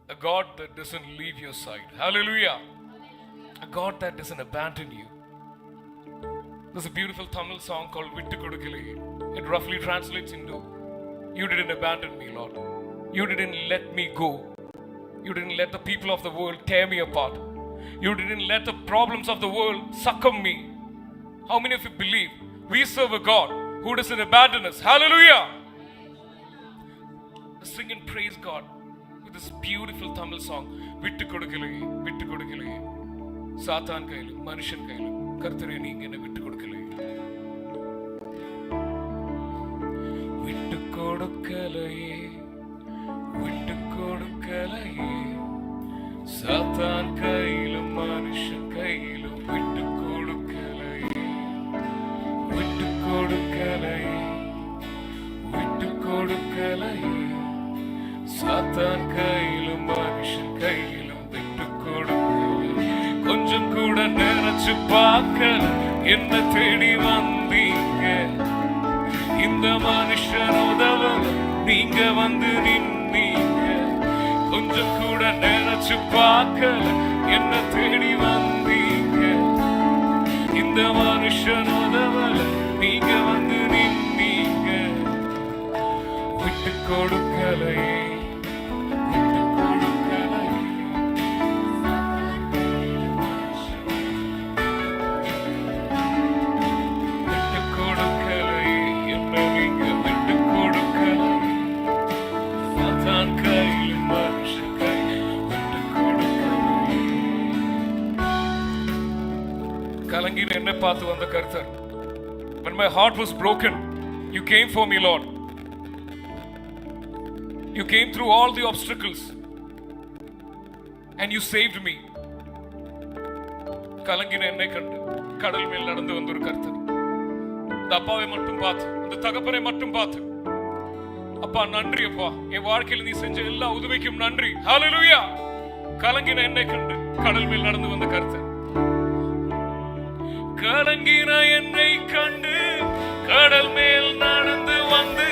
A God that doesn't leave your side. Hallelujah. A God that doesn't abandon you. There's a beautiful Tamil song called Vittu Kodukale. It roughly translates into, you didn't abandon me, Lord. You didn't let me go. You didn't let the people of the world tear me apart. You didn't let the problems of the world succumb me. How many of you believe we serve a God who doesn't abandon us? Hallelujah. Sing and praise God with this beautiful Tamil song. Vittu Kodukale, Vittu Kodukale. Satan கையிலும் மனுஷன் கையிலும் கர்த்தரே நீங்க என்ன விட்டு கொடுக்கலை. விட்டு கொடுக்கலையே, விட்டு கொடுக்கலையே. சாத்தான் கையிலும் மனுஷன் கையிலும் விட்டு கொடுக்கலையே, விட்டு கொடுக்கலையே, விட்டு கொடுக்கலையே. சாத்தான் கையிலும் மனுஷன் கையிலும் விட்டு கொடுக்கலையே. கொஞ்சம் கூட நினைச்சு பார்க்கல என்ன தேடி வந்தீங்க. இந்த மனுஷன் உதவ நீங்க வந்து நின்னீங்க. கொஞ்சம் கூட நினைச்சு பார்க்கல என்ன தேடி வந்தீங்க. இந்த மனுஷன் உதவல நீங்க வந்து நின்னீங்க. விட்டு கொடுக்கலையே, கலங்கின என்னை பார்த்து வந்த கர்த்தர். When my heart was broken, you came for me, Lord. You came through all the obstacles and you saved me. கலங்கின என்னை கண்டு கடல் மேல் நடந்து வந்த ஒரு கர்த்தர். இந்த அப்பாவை மட்டும் பார்த்து, இந்த தகப்பனை மட்டும் பார்த்து, அப்பா நன்றி அப்பா, என் வாழ்க்கையில் நீ செஞ்ச எல்லா உதவிக்கும் நன்றி. ஹalleluya. கலங்கின என்னை கண்டு கடல் மேல் நடந்து வந்த கர்த்தர். கலங்கின என்னை கண்டு கடல் மேல் நடந்து வந்து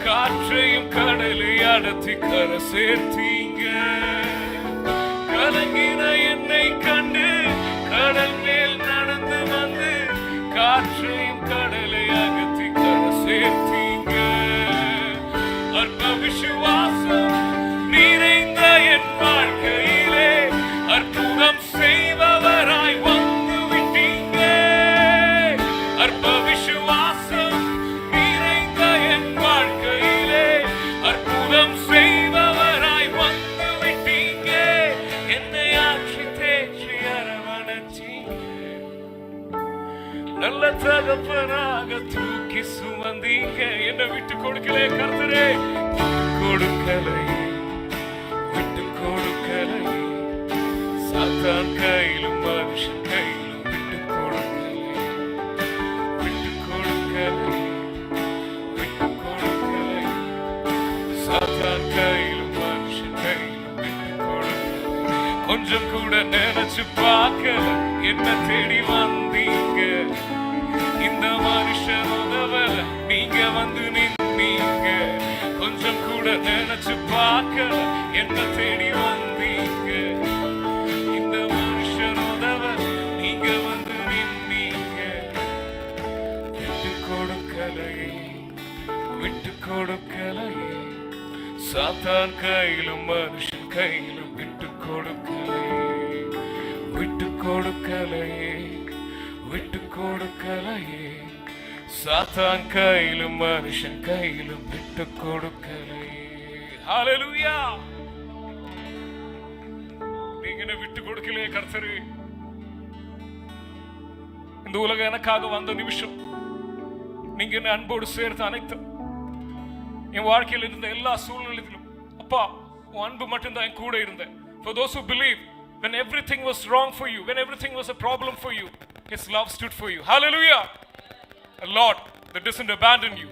காற்றையும் கடலை அடர்த்தி கரை சேர்த்தீங்க. கலங்கின என்னை கண்டு கடல் மேல் நடந்து வந்து காற்றையும் கடலை அகற்றி கரை சேர்த்தீங்க. அற்ப விசுவாசம் நிறைந்த என் வாழ்க்கையிலே அற்புதம் செய்பவராய் வந்து விட்டீங்க. அற்ப விசுவாசம் நிறைந்த என் வாழ்க்கையிலே அற்புதம் செய்பவராய் வந்து விட்டீங்க. என்னை ஆற்றி தேற்றி அரவணைச்சீங்க. நல்ல தகப்பனாக தூக்கி சுமந்தீங்க. என்னை விட்டு கொடுக்கலே கர்த்தரே, கொடுக்கலை, விட்டு கொடுக்கலை. சாத்தான் கையிலும் மனுஷன் கையிலும் விட்டு கொடுக்கலை, விட்டு கொடுக்கலை, விட்டு கொடுக்கலை. சாத்தான் கையிலும் மனுஷன் கையிலும் விட்டு கொடுக்கலை. கொஞ்சம் கூட நினைச்சு பார்க்கல என்ன தேடி வந்தீங்க. இந்த மனுஷன் உதவல நீங்க வந்து நின்னீங்க. கொஞ்சம் கூட நினைச்சு பார்க்கல என்ன தேடி வந்தீங்க. இந்த மனுஷன் உதவல நீங்க வந்து நின்னீங்க. விட்டு கொடுக்கலையே, விட்டு கொடுக்கலையே. சாத்தான் கையிலும் மனுஷன் கையிலும் விட்டு கொடுக்கலையே, விட்டு கொடுக்கலையே, விட்டு கொடுக்கலையே. சாத்தான் கையிலும் மனுஷன் கையிலும் விட்டு கொடுக்கலையே. ஹalleluya. நீங்க என்ன விட்டு கொடுக்கலையே கர்த்தரே. இந்த உலகம் எனக்காக வந்த நிமிஷம் நீங்க என்ன அன்போடு சேர்த்து அனைத்து என் வாழ்க்கையில் இருந்த எல்லா சூழ்நிலையிலும் அப்பா உன் அன்பு மட்டும்தான் என் கூட இருந்தேன். For those who believe, when everything was wrong for you, when everything was a problem for you, His love stood for you. Hallelujah. A Lord that doesn't abandon you.